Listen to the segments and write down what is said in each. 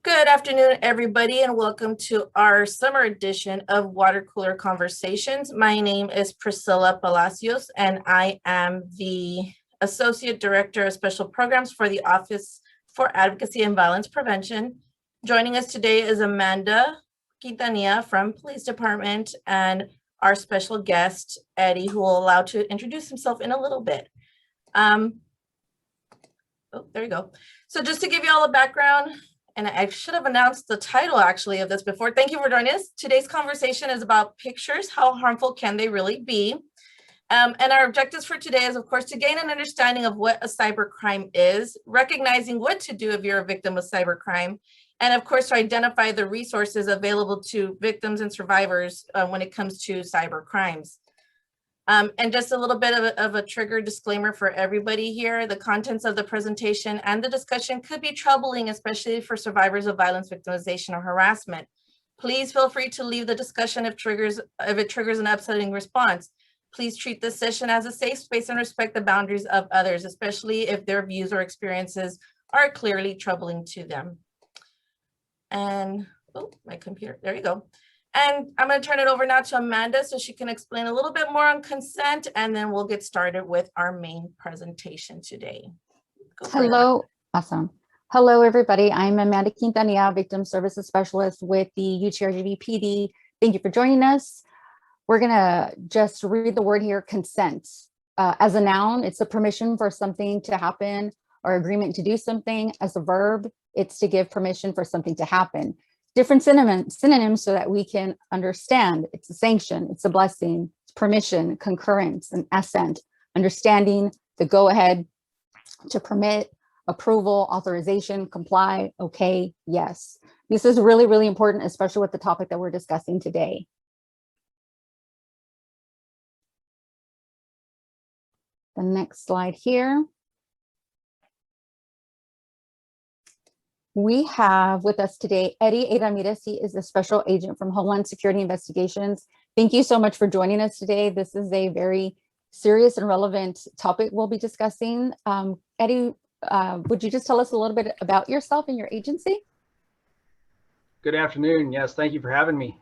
Good afternoon, everybody, and welcome to our summer edition of Water Cooler Conversations. My name is Priscilla Palacios, and I am the Associate Director of Special Programs for the Office for Advocacy and Violence Prevention. Joining us today is Amanda Quintanilla from Police Department and our special guest, Eddie, who will allow to introduce himself in a little bit. Oh, there you go. So just to give you all a background, and I should have announced the title actually of this before. Thank you for joining us. Today's conversation is about pictures. How harmful can they really be? And our objectives for today is, of course, to gain an understanding of what a cybercrime is, recognizing what to do if you're a victim of cybercrime, and of course, to identify the resources available to victims and survivors when it comes to cyber crimes. And just a little bit of a trigger disclaimer for everybody here. The contents of the presentation and the discussion could be troubling, especially for survivors of violence, victimization, or harassment. Please feel free to leave the discussion if it triggers an upsetting response. Please treat this session as a safe space and respect the boundaries of others, especially if their views or experiences are clearly troubling to them. And, oh, my computer, there you go. And I'm going to turn it over now to Amanda so she can explain a little bit more on consent, and then we'll get started with our main presentation today. Hello, awesome. Hello, everybody. I'm Amanda Quintanilla, Victim Services Specialist with the UTRGV PD. Thank you for joining us. We're going to just read the word here, consent. As a noun, it's a permission for something to happen or agreement to do something. As a verb, it's to give permission for something to happen. Different synonyms so that we can understand. It's a sanction, it's a blessing, it's permission, concurrence, and assent, understanding, the go-ahead, to permit, approval, authorization, comply, okay, yes. This is really, really important, especially with the topic that we're discussing today. The next slide here. We have with us today, Eddie Ramirez. He is a special agent from Homeland Security Investigations. Thank you so much for joining us today. This is a very serious and relevant topic we'll be discussing. Eddie, would you just tell us a little bit about yourself and your agency? Good afternoon. Yes, thank you for having me.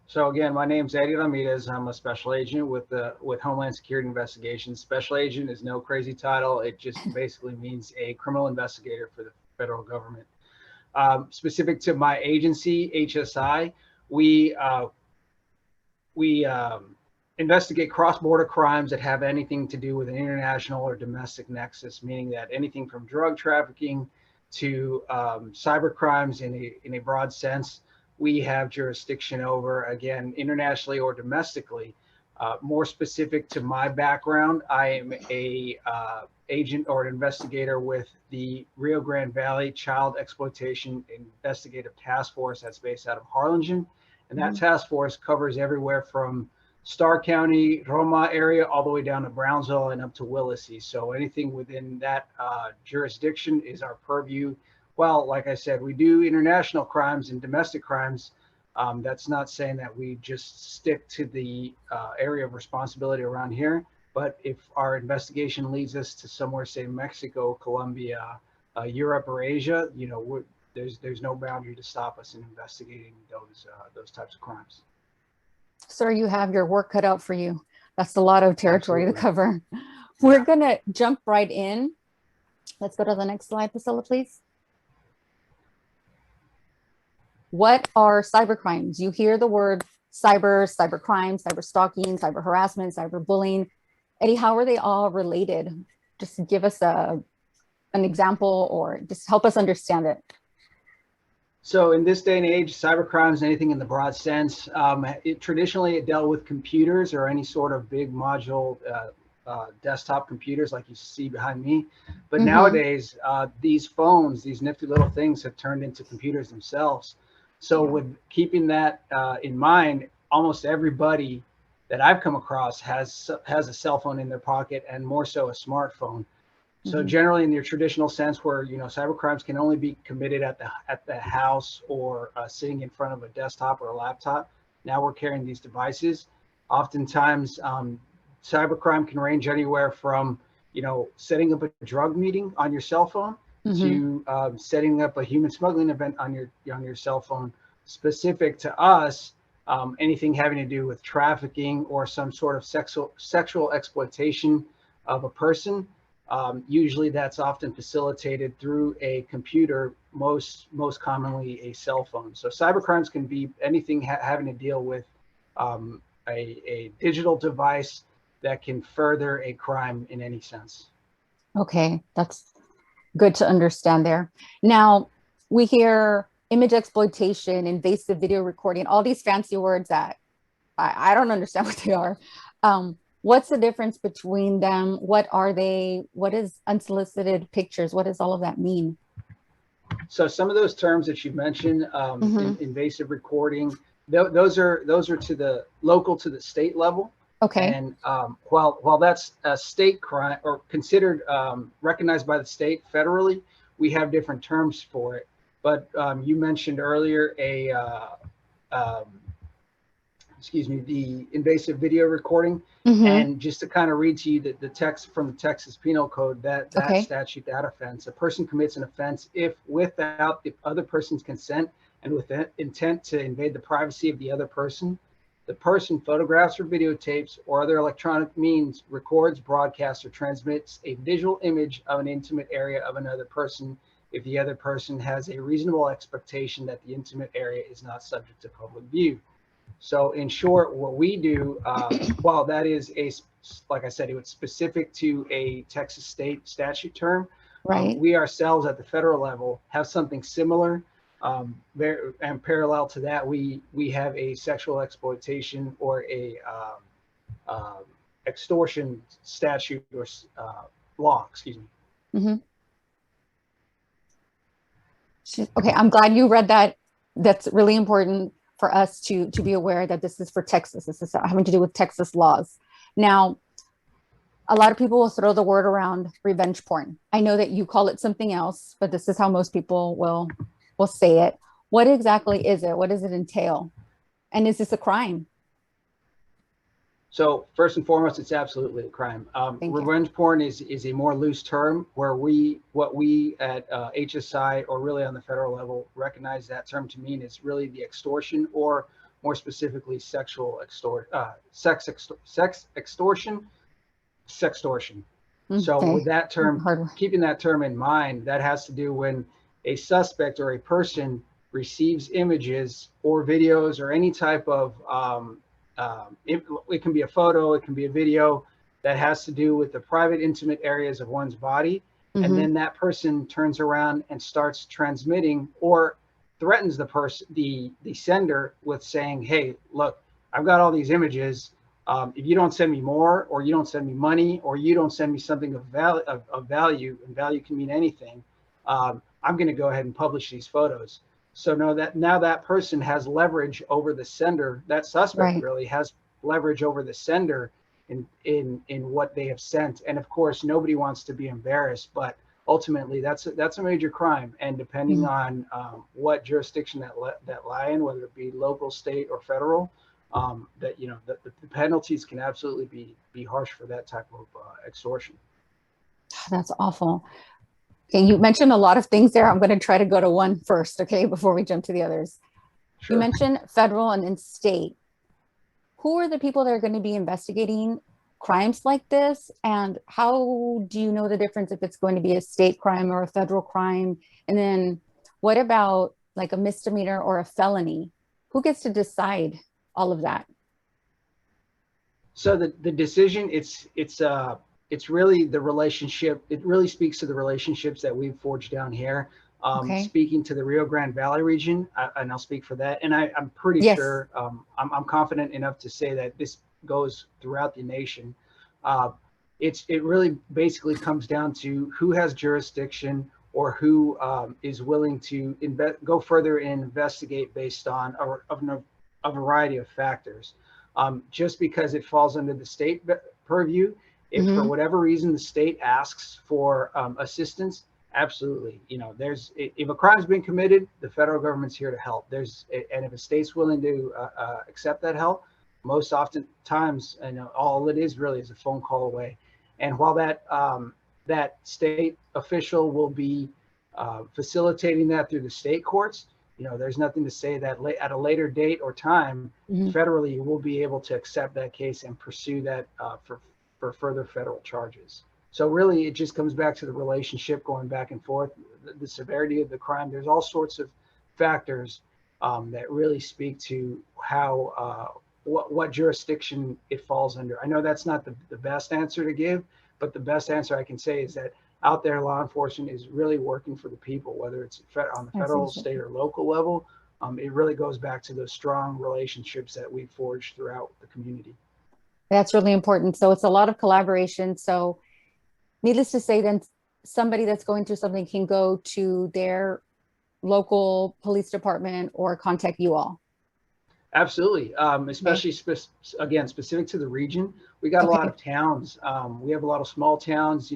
So again, my name's Eddie Ramirez. I'm a special agent with Homeland Security Investigations. Special agent is no crazy title. It just basically means a criminal investigator for the federal government. Specific to my agency, HSI, we investigate cross-border crimes that have anything to do with an international or domestic nexus, meaning that anything from drug trafficking to cyber crimes in a broad sense, we have jurisdiction over, again, internationally or domestically. More specific to my background, I am a agent or an investigator with the Rio Grande Valley Child Exploitation Investigative Task Force that's based out of Harlingen. And that task force covers everywhere from Starr County, Roma area, all the way down to Brownsville and up to Willacy. So anything within that jurisdiction is our purview. Well, like I said, we do international crimes and domestic crimes. That's not saying that we just stick to the area of responsibility around here. But if our investigation leads us to somewhere, say Mexico, Colombia, Europe, or Asia, you know, there's no boundary to stop us in investigating those types of crimes. Sir, you have your work cut out for you. That's a lot of territory to cover. We're gonna jump right in. Let's go to the next slide, Priscilla, please. What are cyber crimes? You hear the word cyber crime, cyber stalking, cyber harassment, cyber bullying. Eddie, how are they all related? Just give us an example or just help us understand it. So in this day and age, cyber crimes, anything in the broad sense, traditionally it dealt with computers or any sort of big module desktop computers like you see behind me. But nowadays, these phones, these nifty little things have turned into computers themselves. So with keeping that in mind, almost everybody that I've come across has a cell phone in their pocket, and more so a smartphone. So generally in your traditional sense where, you know, cyber crimes can only be committed at the house or sitting in front of a desktop or a laptop. Now we're carrying these devices. Oftentimes cyber crime can range anywhere from, you know, setting up a drug meeting on your cell phone to setting up a human smuggling event on your cell phone specific to us. Anything having to do with trafficking or some sort of sexual exploitation of a person. Usually that's often facilitated through a computer, most commonly a cell phone. So cybercrimes can be anything having to deal with a digital device that can further a crime in any sense. Okay, that's good to understand there. Now, we hear image exploitation, invasive video recording, all these fancy words that I don't understand what they are. What's the difference between them? What are they? What is unsolicited pictures? What does all of that mean? So some of those terms that you mentioned, invasive recording, those are to the local to the state level. Okay. And while that's a state crime or considered recognized by the state federally, we have different terms for it. But you mentioned earlier the invasive video recording. And just to kind of read to you the text from the Texas Penal Code, that statute, that offense, a person commits an offense if without the other person's consent and with intent to invade the privacy of the other person, the person photographs or videotapes or other electronic means records, broadcasts, or transmits a visual image of an intimate area of another person if the other person has a reasonable expectation that the intimate area is not subject to public view. So in short, what we do, while that is like I said, it was specific to a Texas state statute term, right? We ourselves at the federal level have something similar. And parallel to that, we have a sexual exploitation or a extortion statute or law, excuse me. Okay, I'm glad you read that. That's really important for us to be aware that this is for Texas. This is having to do with Texas laws. Now, a lot of people will throw the word around revenge porn. I know that you call it something else, but this is how most people will say it. What exactly is it? What does it entail? And is this a crime? So first and foremost, it's absolutely a crime. Revenge porn is a more loose term where what we at HSI or really on the federal level recognize that term to mean is really the extortion or more specifically sexual extortion, sextortion. So with that term, keeping that term in mind, that has to do when a suspect or a person receives images or videos or any type of it can be a photo, it can be a video that has to do with the private, intimate areas of one's body. And then that person turns around and starts transmitting or threatens the sender with saying, hey, look, I've got all these images. If you don't send me more, or you don't send me money, or you don't send me something of value, and value can mean anything, I'm going to go ahead and publish these photos. So now that person has leverage over the sender. That suspect really has leverage over the sender in what they have sent. And of course, nobody wants to be embarrassed, but ultimately that's a major crime. And depending on what jurisdiction that lie in, whether it be local, state, or federal, the penalties can absolutely be harsh for that type of extortion. That's awful. Okay, you mentioned a lot of things there. I'm going to try to go to one first, okay, before we jump to the others. Sure. You mentioned federal and then state. Who are the people that are going to be investigating crimes like this? And how do you know the difference if it's going to be a state crime or a federal crime? And then what about like a misdemeanor or a felony? Who gets to decide all of that? So the decision, it's really the relationship. It really speaks to the relationships that we've forged down here. Speaking to the Rio Grande Valley region, and I'll speak for that. And I'm pretty sure, I'm confident enough to say that this goes throughout the nation. It really basically comes down to who has jurisdiction or who is willing to go further and investigate based on a variety of factors. Just because it falls under the state purview, if for whatever reason the state asks for assistance, absolutely. If a crime's been committed, the federal government's here to help. And if a state's willing to accept that help, most often times, all it is really is a phone call away. And while that state official will be facilitating that through the state courts. There's nothing to say that at a later date or time, federally, you will be able to accept that case and pursue that for further federal charges. So really, it just comes back to the relationship going back and forth, the severity of the crime. There's all sorts of factors that really speak to how what jurisdiction it falls under. I know that's not the best answer to give, but the best answer I can say is that out there, law enforcement is really working for the people, whether it's on the federal, state, or local level. It really goes back to those strong relationships that we've forged throughout the community. That's really important. So it's a lot of collaboration. So needless to say, then somebody that's going through something can go to their local police department or contact you all. Absolutely. Especially again, specific to the region, we got a lot of towns. We have a lot of small towns.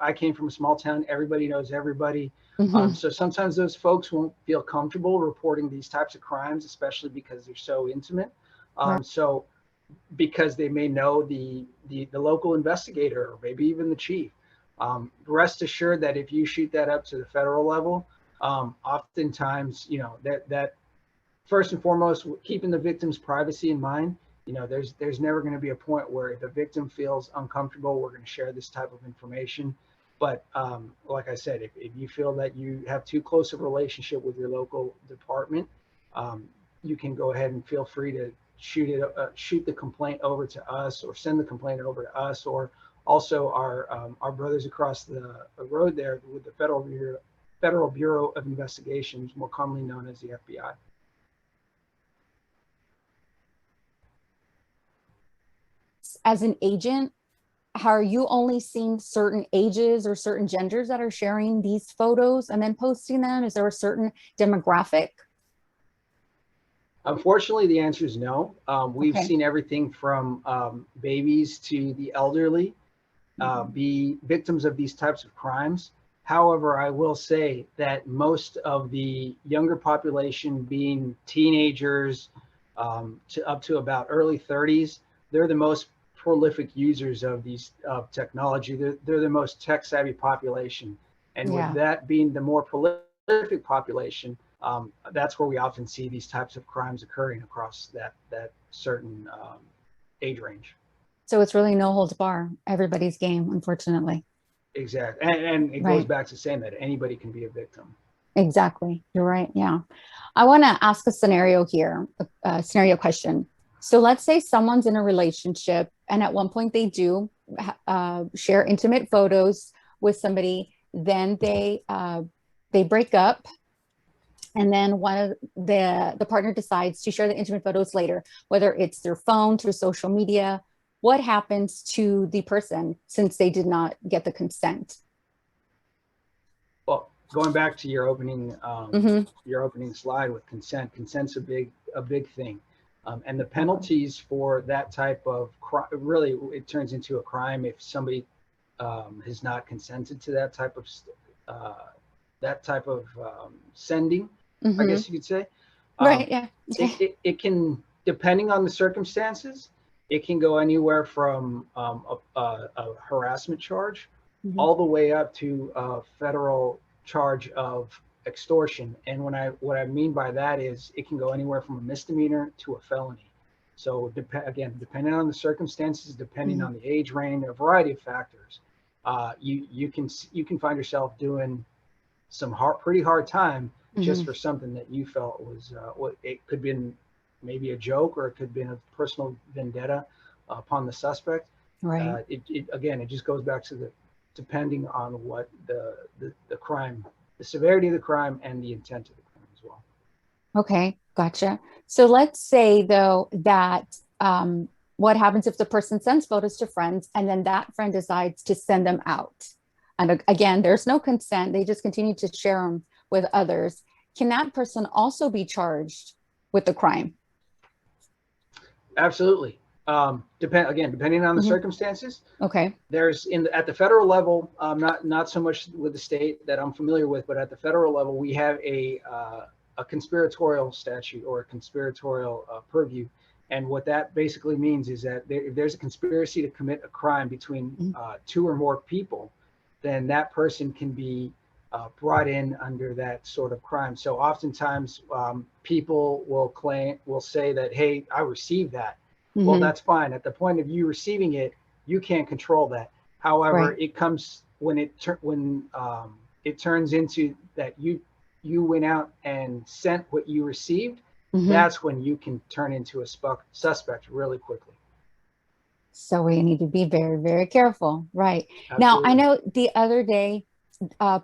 I came from a small town. Everybody knows everybody. So sometimes those folks won't feel comfortable reporting these types of crimes, especially because they're so intimate. So because they may know the local investigator or maybe even the chief. Rest assured that if you shoot that up to the federal level, oftentimes, that first and foremost, keeping the victim's privacy in mind. There's never going to be a point where the victim feels uncomfortable. We're going to share this type of information. But like I said, if you feel that you have too close of a relationship with your local department, you can go ahead and feel free to shoot the complaint over to us, or send the complaint over to us, or also our brothers across the road there with the Federal Bureau of Investigations, more commonly known as the FBI. As an agent, are you only seeing certain ages or certain genders that are sharing these photos and then posting them? Is there a certain demographic? Unfortunately, the answer is no. We've seen everything from babies to the elderly be victims of these types of crimes. However, I will say that most of the younger population, being teenagers up to about early 30s, they're the most prolific users of these technology. They're the most tech savvy population. And with that being the more prolific population, that's where we often see these types of crimes occurring across that certain age range. So it's really no holds bar, everybody's game, unfortunately. Exactly. And it goes back to saying that anybody can be a victim. Exactly. You're right. Yeah. I want to ask a scenario here, a scenario question. So let's say someone's in a relationship and at one point they do share intimate photos with somebody, then they break up, and then one of the partner decides to share the intimate photos later, whether it's their phone, through social media. What happens to the person since they did not get the consent? Well, going back to your opening slide with consent, consent's a big thing. And the penalties for that type of crime, really, it turns into a crime if somebody has not consented to that type of sending, I guess you could say. Right. Yeah. It can, depending on the circumstances, it can go anywhere from a harassment charge all the way up to a federal charge of extortion. And what I mean by that is it can go anywhere from a misdemeanor to a felony. So again, depending on the circumstances, depending on the age range, a variety of factors, you can find yourself doing some pretty hard time just for something that you felt was it could be maybe a joke, or it could be a personal vendetta upon the suspect. Right. It just goes back to depending on what the crime, the severity of the crime, and the intent of the crime as well. Okay, gotcha. So let's say though that what happens if the person sends photos to friends and then that friend decides to send them out? And again, there's no consent. They just continue to share them with others. Can that person also be charged with the crime? Absolutely. Depending on the circumstances. Okay. There's at the federal level, not so much with the state that I'm familiar with, but at the federal level, we have a conspiratorial statute, or a conspiratorial purview. And what that basically means is that if there's a conspiracy to commit a crime between two or more people, then that person can be brought in under that sort of crime. So oftentimes people will say that, hey, I received that. Well, that's fine. At the point of you receiving it, you can't control that. However, Right. it comes when it turns into that you went out and sent what you received. That's when you can turn into a suspect really quickly. So we need to be very, very careful. Right. Absolutely. Now, I know the other day,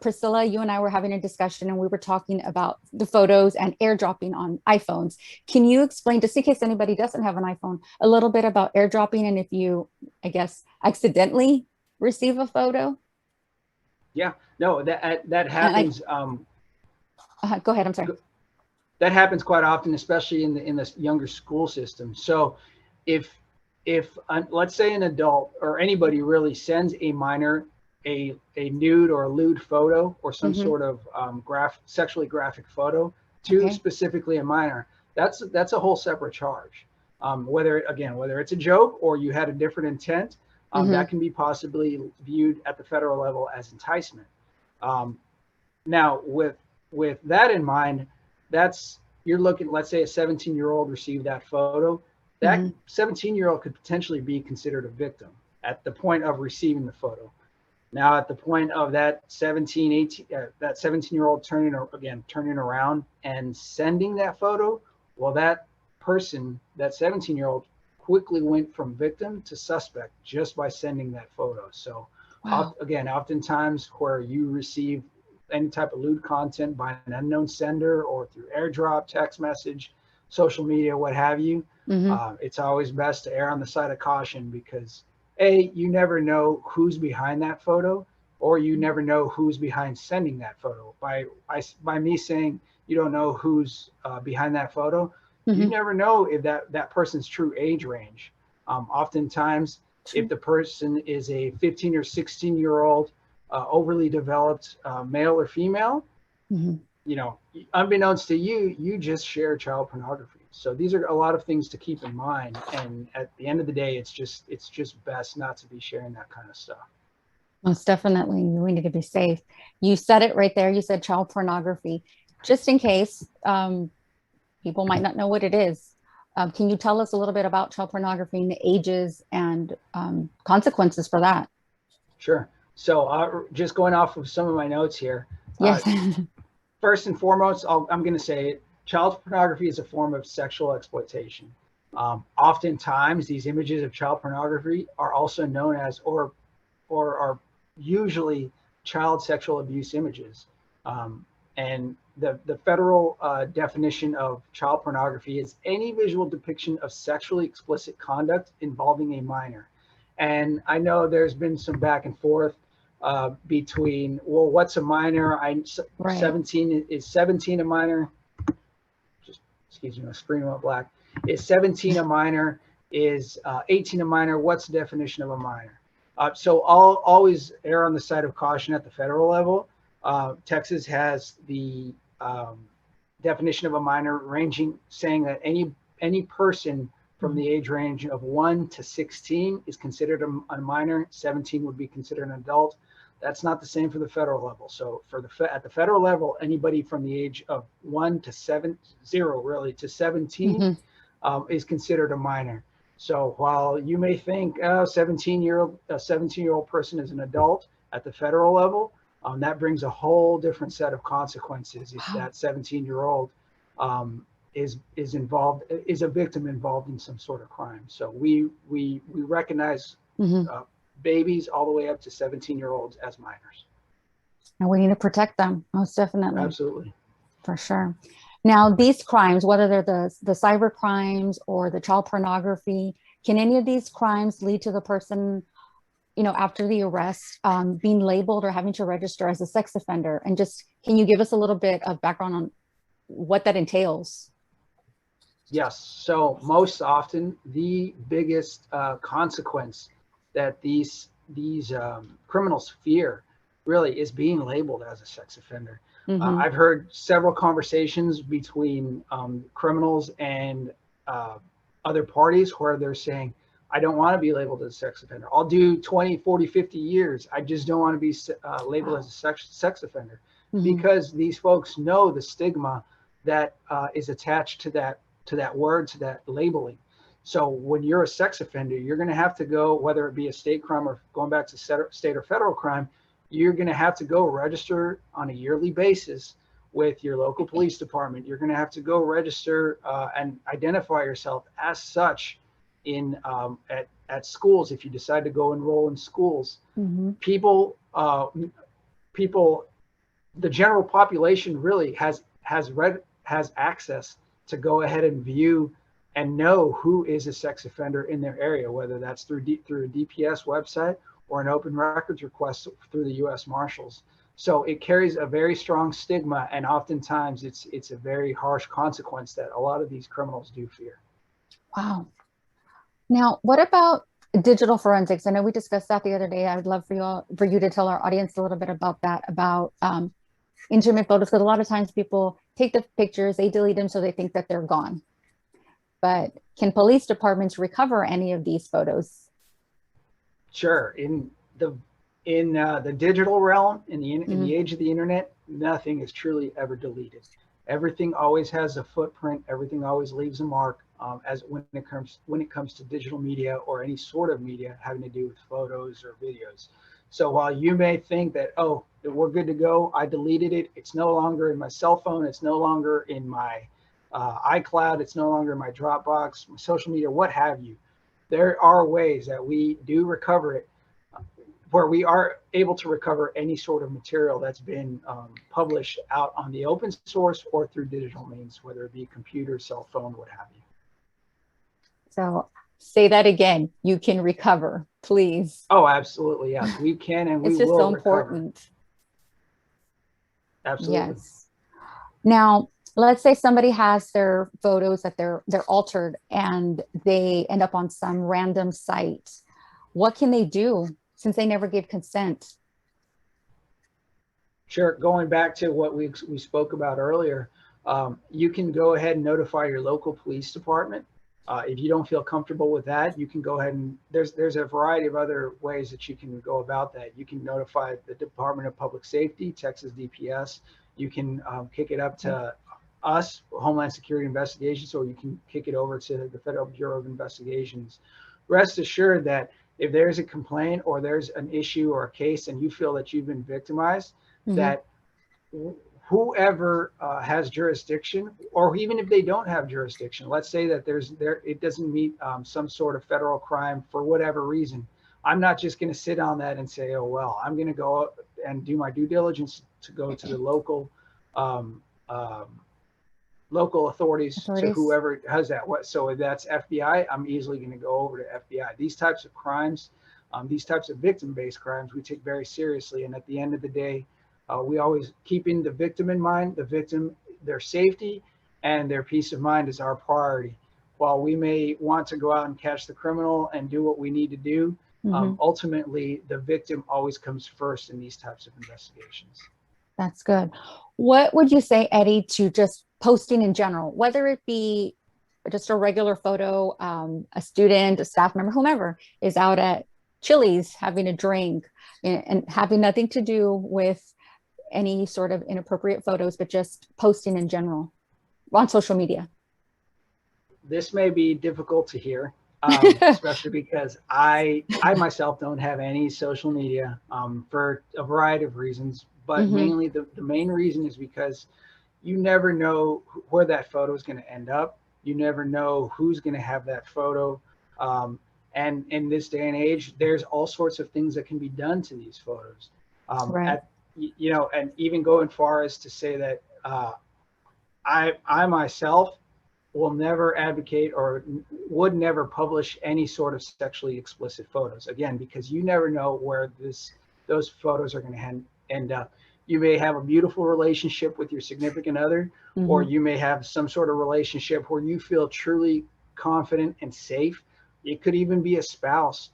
Priscilla, you and I were having a discussion and we were talking about the photos and airdropping on iPhones. Can you explain, just in case anybody doesn't have an iPhone, a little bit about airdropping and if you, I guess, accidentally receive a photo? Yeah, no, that happens. Go ahead. I'm sorry. That happens quite often, especially in the younger school system. So if let's say an adult or anybody really sends a minor a nude or a lewd photo or some sort of sexually graphic photo to specifically a minor, that's a whole separate charge. Whether it's a joke or you had a different intent, that can be possibly viewed at the federal level as enticement. Now, with that in mind, you're looking, let's say a 17-year-old received that photo. That 17-year-old could potentially be considered a victim at the point of receiving the photo. Now, at the point of that 17-year-old turning around and sending that photo, well, that person, that 17-year-old, quickly went from victim to suspect just by sending that photo. So, oftentimes where you receive any type of lewd content by an unknown sender or through airdrop, text message, social media, what have you, it's always best to err on the side of caution because you never know who's behind that photo, or you never know who's behind sending that photo. By me saying you don't know who's behind that photo, you never know if that person's true age range. Oftentimes, if the person is a 15 or 16-year-old overly developed male or female, unbeknownst to you, you just share child pornography. So these are a lot of things to keep in mind. And at the end of the day, it's just best not to be sharing that kind of stuff. Most definitely. We need to be safe. You said it right there. You said child pornography. Just in case people might not know what it is. Can you tell us a little bit about child pornography and the ages and consequences for that? Sure. So just going off of some of my notes here. Yes. First and foremost, I'm going to say it. Child pornography is a form of sexual exploitation. Oftentimes, these images of child pornography are also known as, or are usually child sexual abuse images. And the federal definition of child pornography is any visual depiction of sexually explicit conduct involving a minor. And I know there's been some back and forth between, well, what's a minor? 17 is 17 a minor? Just excuse me, my screen went black. Is 17 a minor? Is 18 a minor? What's the definition of a minor? So I'll always err on the side of caution at the federal level. Texas has the definition of a minor saying that any person from the age range of 1 to 16 is considered a minor. 17 would be considered an adult. That's not the same for the federal level. So at the federal level, anybody from the age of 1 to 17 is considered a minor. So while you may think a 17-year-old person is an adult at the federal level, that brings a whole different set of consequences if that 17-year-old is a victim involved in some sort of crime. So we recognize babies all the way up to 17-year-olds as minors. And we need to protect them, most definitely. Absolutely. For sure. Now, these crimes, whether they're the cyber crimes or the child pornography, can any of these crimes lead to the person, after the arrest, being labeled or having to register as a sex offender? And just, can you give us a little bit of background on what that entails? Yes. So most often, the biggest consequence that these criminals fear really is being labeled as a sex offender. I've heard several conversations between criminals and other parties where they're saying, I don't want to be labeled as a sex offender. I'll do 20, 40, 50 years. I just don't want to be labeled as a sex offender. because these folks know the stigma that is attached to that word, to that labeling. So when you're a sex offender, you're going to have to go, whether it be a state crime or going back to state or federal crime, you're going to have to go register on a yearly basis with your local police department. You're going to have to go register and identify yourself as such in at schools if you decide to go enroll in schools. People, the general population really has access to go ahead and view and know who is a sex offender in their area, whether that's through a DPS website or an open records request through the U.S. Marshals. So it carries a very strong stigma, and oftentimes it's a very harsh consequence that a lot of these criminals do fear. Wow. Now, what about digital forensics? I know we discussed that the other day. I would love for you to tell our audience a little bit about that, about intimate photos, because a lot of times people take the pictures, they delete them, so they think that they're gone. But can police departments recover any of these photos? Sure. In the digital realm, in the age of the internet, nothing is truly ever deleted. Everything always has a footprint. Everything always leaves a mark. As when it comes to digital media or any sort of media having to do with photos or videos. So while you may think that, oh, we're good to go, I deleted it, it's no longer in my cell phone, it's no longer in my iCloud, it's no longer in my Dropbox, my social media, what have you. There are ways that we do recover it, where we are able to recover any sort of material that's been published out on the open source or through digital means, whether it be computer, cell phone, what have you. So say that again, you can recover, please. Oh, absolutely, yes, we can, and we will It's just so recover. important. Absolutely. Yes. Now, let's say somebody has their photos that they're altered and they end up on some random site. What can they do since they never gave consent? Sure. Going back to what we spoke about earlier, you can go ahead and notify your local police department. If you don't feel comfortable with that, you can go ahead and there's a variety of other ways that you can go about that. You can notify the Department of Public Safety, Texas DPS. You can kick it up to us, Homeland Security Investigations, or you can kick it over to the Federal Bureau of Investigations. Rest assured that if there's a complaint or there's an issue or a case and you feel that you've been victimized, that whoever has jurisdiction, or even if they don't have jurisdiction, let's say that it doesn't meet some sort of federal crime for whatever reason. I'm not just going to sit on that and say, oh, well, I'm going to go and do my due diligence to go to the local authorities, to whoever has that. So if that's FBI, I'm easily going to go over to FBI. These types of crimes, these types of victim-based crimes, we take very seriously. And at the end of the day, we always keeping the victim in mind, the victim, their safety and their peace of mind is our priority. While we may want to go out and catch the criminal and do what we need to do, ultimately the victim always comes first in these types of investigations. That's good. What would you say, Eddie, to just posting in general, whether it be just a regular photo, a student, a staff member, whomever is out at Chili's having a drink and having nothing to do with any sort of inappropriate photos, but just posting in general on social media? This may be difficult to hear, especially because I myself don't have any social media for a variety of reasons, but mainly the main reason is because you never know where that photo is going to end up. You never know who's going to have that photo. And in this day and age, there's all sorts of things that can be done to these photos. And even going far as to say that I myself will never advocate or would never publish any sort of sexually explicit photos, again, because you never know where those photos are going to end up. You may have a beautiful relationship with your significant other, or you may have some sort of relationship where you feel truly confident and safe. It could even be a spouse.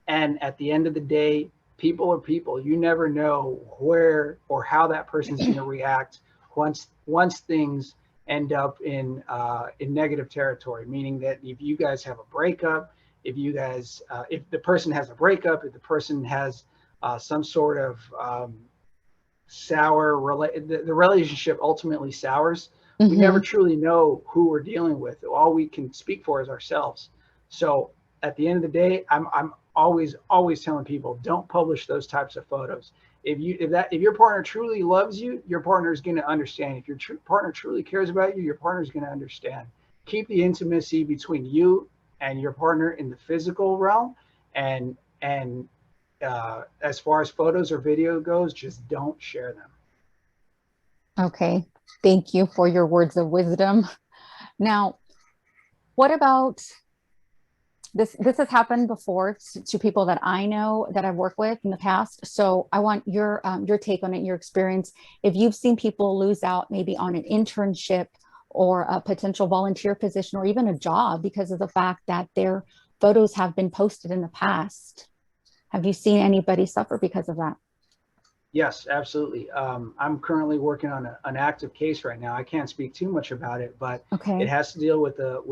And at the end of the day, people are people. You never know where or how that person's going to react once things end up in negative territory. Meaning that if you guys have a breakup, if the person has a breakup, if the person has some sort of sour, the relationship ultimately sours. We never truly know who we're dealing with. All we can speak for is ourselves. So at the end of the day, I'm always telling people, don't publish those types of photos. If your partner truly loves you, your partner is going to understand. If your partner truly cares about you, your partner is going to understand. Keep the intimacy between you and your partner in the physical realm, and as far as photos or video goes, just don't share them. Okay, thank you for your words of wisdom. Now, what about this? This has happened before to people that I know that I've worked with in the past. So I want your take on it, your experience. If you've seen people lose out maybe on an internship or a potential volunteer position or even a job because of the fact that their photos have been posted in the past. Have you seen anybody suffer because of that? Yes, absolutely. I'm currently working on an active case right now. I can't speak too much about it, but Okay. it has to deal with a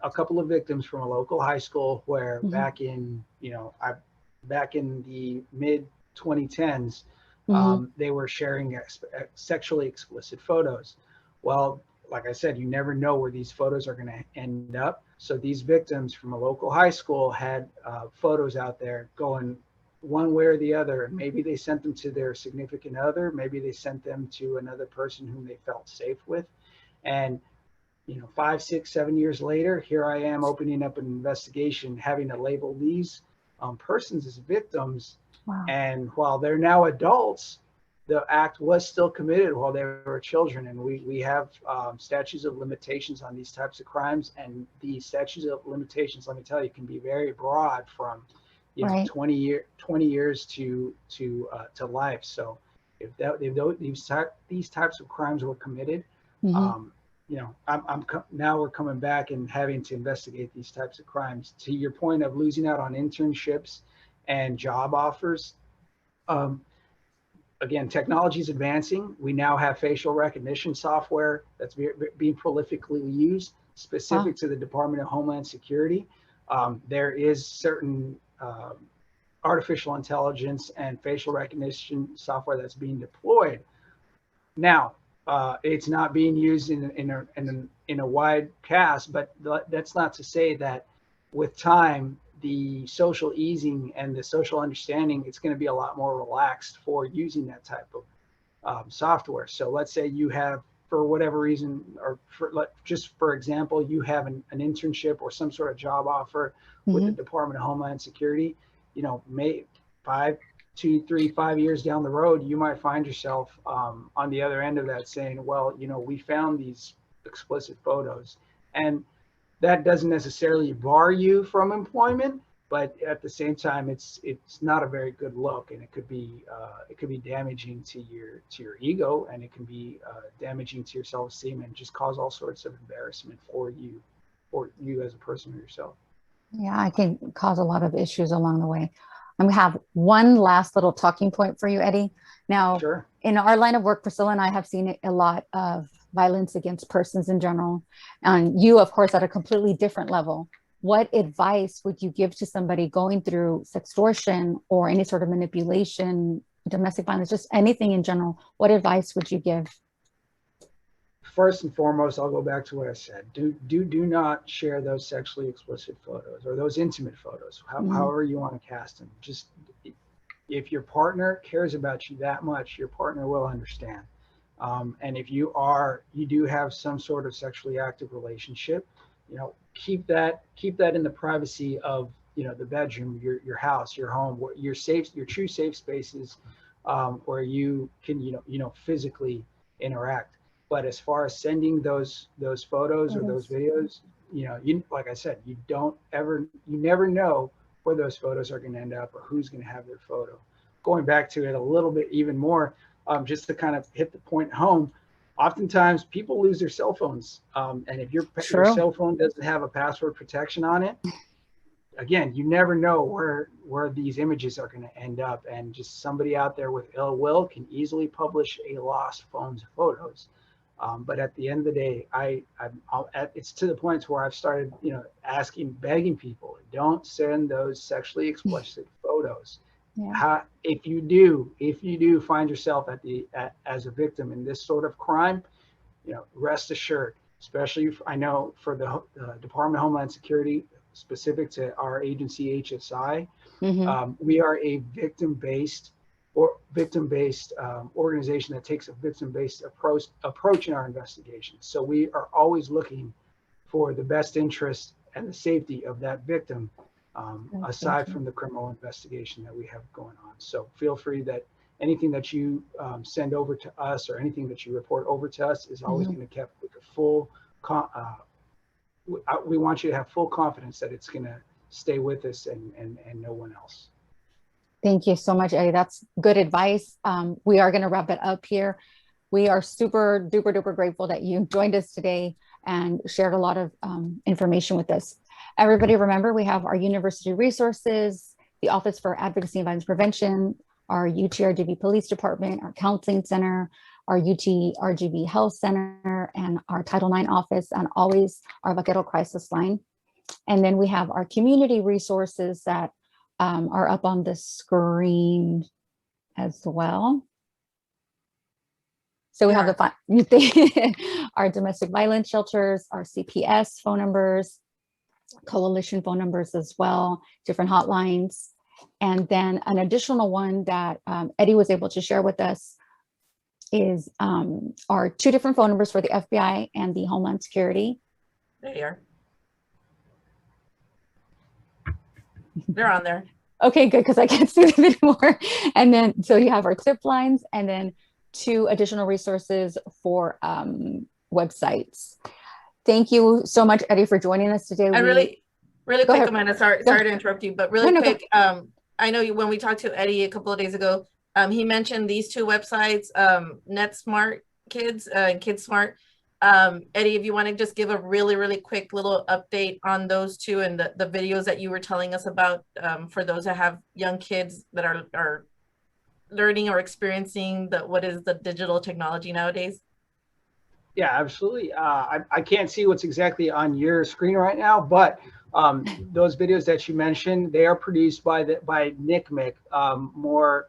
couple of victims from a local high school where back in the mid 2010s, they were sharing sexually explicit photos. Well, like I said, you never know where these photos are going to end up. So these victims from a local high school had photos out there going one way or the other. Maybe they sent them to their significant other. Maybe they sent them to another person whom they felt safe with. And 5, 6, 7 years later, here I am opening up an investigation, having to label these persons as victims. Wow. And while they're now adults, the act was still committed while they were children. And we have statutes of limitations on these types of crimes. And the statutes of limitations, let me tell you, can be very broad, from 20 years to life. So if these types of crimes were committed, now we're coming back and having to investigate these types of crimes. To your point of losing out on internships and job offers, again, technology is advancing. We now have facial recognition software that's being prolifically used, specific to the Department of Homeland Security. There is certain artificial intelligence and facial recognition software that's being deployed. Now, it's not being used in a wide cast, but that's not to say that with time, the social easing and the social understanding, it's going to be a lot more relaxed for using that type of software. So let's say you have, for whatever reason, or just for example, you have an internship or some sort of job offer with the Department of Homeland Security. May 5 years down the road, you might find yourself on the other end of that saying, well, we found these explicit photos. And that doesn't necessarily bar you from employment, but at the same time, it's not a very good look, and it could be damaging to your ego, and it can be damaging to your self-esteem, and just cause all sorts of embarrassment for you as a person or yourself. Yeah, it can cause a lot of issues along the way. I'm gonna have one last little talking point for you, Eddie. Now, Sure. In our line of work, Priscilla and I have seen a lot of violence against persons in general. And you, of course, at a completely different level. What advice would you give to somebody going through sextortion or any sort of manipulation, domestic violence, just anything in general? What advice would you give? First and foremost, I'll go back to what I said. Do not share those sexually explicit photos or those intimate photos, however you want to cast them. Just, if your partner cares about you that much, your partner will understand. And if you do have some sort of sexually active relationship, keep that in the privacy of the bedroom, your house, your home, your true safe spaces, where you can physically interact. But as far as sending those photos or those videos, like I said, you never know where those photos are going to end up or who's going to have their photo. Going back to it a little bit even more, just to kind of hit the point home, oftentimes people lose their cell phones. And if your cell phone doesn't have a password protection on it, again, you never know where these images are going to end up. And just somebody out there with ill will can easily publish a lost phone's photos. But at the end of the day, it's to the point where I've started, begging people, don't send those sexually explicit photos. Yeah. If you do find yourself as a victim in this sort of crime, rest assured, especially I know for the Department of Homeland Security, specific to our agency, HSI, we are a victim-based organization that takes a victim-based approach in our investigations. So we are always looking for the best interest and the safety of that victim, aside from the criminal investigation that we have going on. So feel free that anything that you send over to us or anything that you report over to us is always going to be kept with a full, we want you to have full confidence that it's going to stay with us and no one else. Thank you so much, Eddie. That's good advice. We are going to wrap it up here. We are super duper duper grateful that you joined us today and shared a lot of information with us. Everybody, remember, we have our university resources, the Office for Advocacy and Violence Prevention, our UTRGV Police Department, our Counseling Center, our UTRGV Health Center, and our Title IX office, and always our Vaquero Crisis Line. And then we have our community resources that are up on the screen as well. So we have our domestic violence shelters, our CPS phone numbers, coalition phone numbers as well, different hotlines. And then an additional one that Eddie was able to share with us is our 2 different phone numbers for the FBI and the Homeland Security. There you are. They're on there. Okay, good, because I can't see them anymore. And then, so you have our tip lines and then 2 additional resources for websites. Thank you so much, Eddie, for joining us today. And really quick, ahead. Amanda, sorry to interrupt you, but really quick, I know when we talked to Eddie a couple of days ago, he mentioned these 2 websites, NetSmart Kids and KidSmart. Eddie, if you want to just give a really quick little update on those 2 and the videos that you were telling us about for those that have young kids that are learning or experiencing what is the digital technology nowadays. Yeah, absolutely. I can't see what's exactly on your screen right now, but those videos that you mentioned, they are produced by NCMEC, more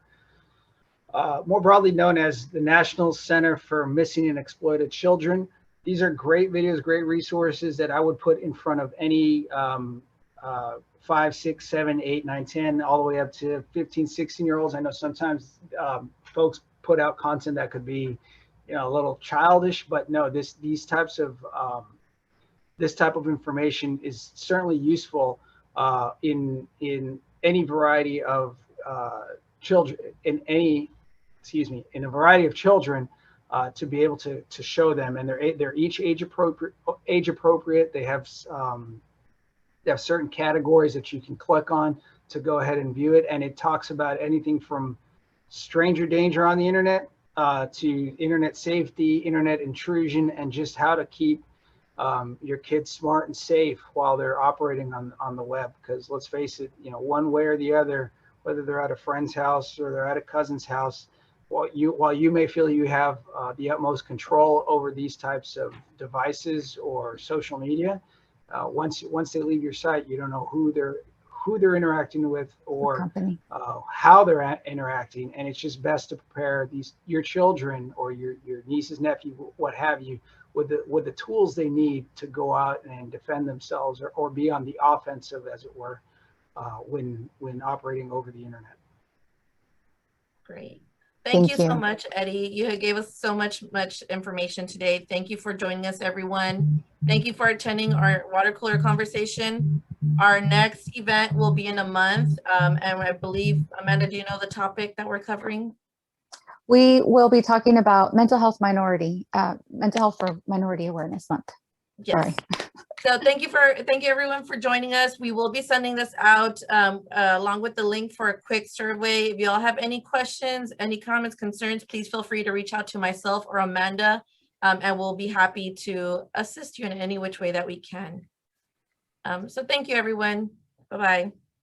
broadly known as the National Center for Missing and Exploited Children. These are great videos, great resources that I would put in front of any 5, 6, 7, 8, 9, 10, all the way up to 15, 16-year-olds. I know sometimes folks put out content that could be, a little childish, but no, this type of information is certainly useful in any variety of children, in a variety of children, to be able to show them, and they're each age appropriate. They have certain categories that you can click on to go ahead and view it, and it talks about anything from stranger danger on the internet to internet safety, internet intrusion, and just how to keep your kids smart and safe while they're operating on the web. Because let's face it, one way or the other, whether they're at a friend's house or they're at a cousin's house, while you may feel you have the utmost control over these types of devices or social media, once they leave your site, you don't know who they're interacting with or how they're interacting, and it's just best to prepare your children or your nieces, nephew, what have you, with the tools they need to go out and defend themselves or be on the offensive, as it were, when operating over the internet. Great. Thank you so much, Eddie. You gave us so much information today. Thank you for joining us, everyone. Thank you for attending our water cooler conversation. Our next event will be in a month. And I believe, Amanda, do you know the topic that we're covering? We will be talking about mental health for Minority Awareness Month. Yes. Sorry. So thank you everyone for joining us. We will be sending this out along with the link for a quick survey. If you all have any questions, any comments, concerns, please feel free to reach out to myself or Amanda, and we'll be happy to assist you in any which way that we can. So thank you, everyone. Bye-bye.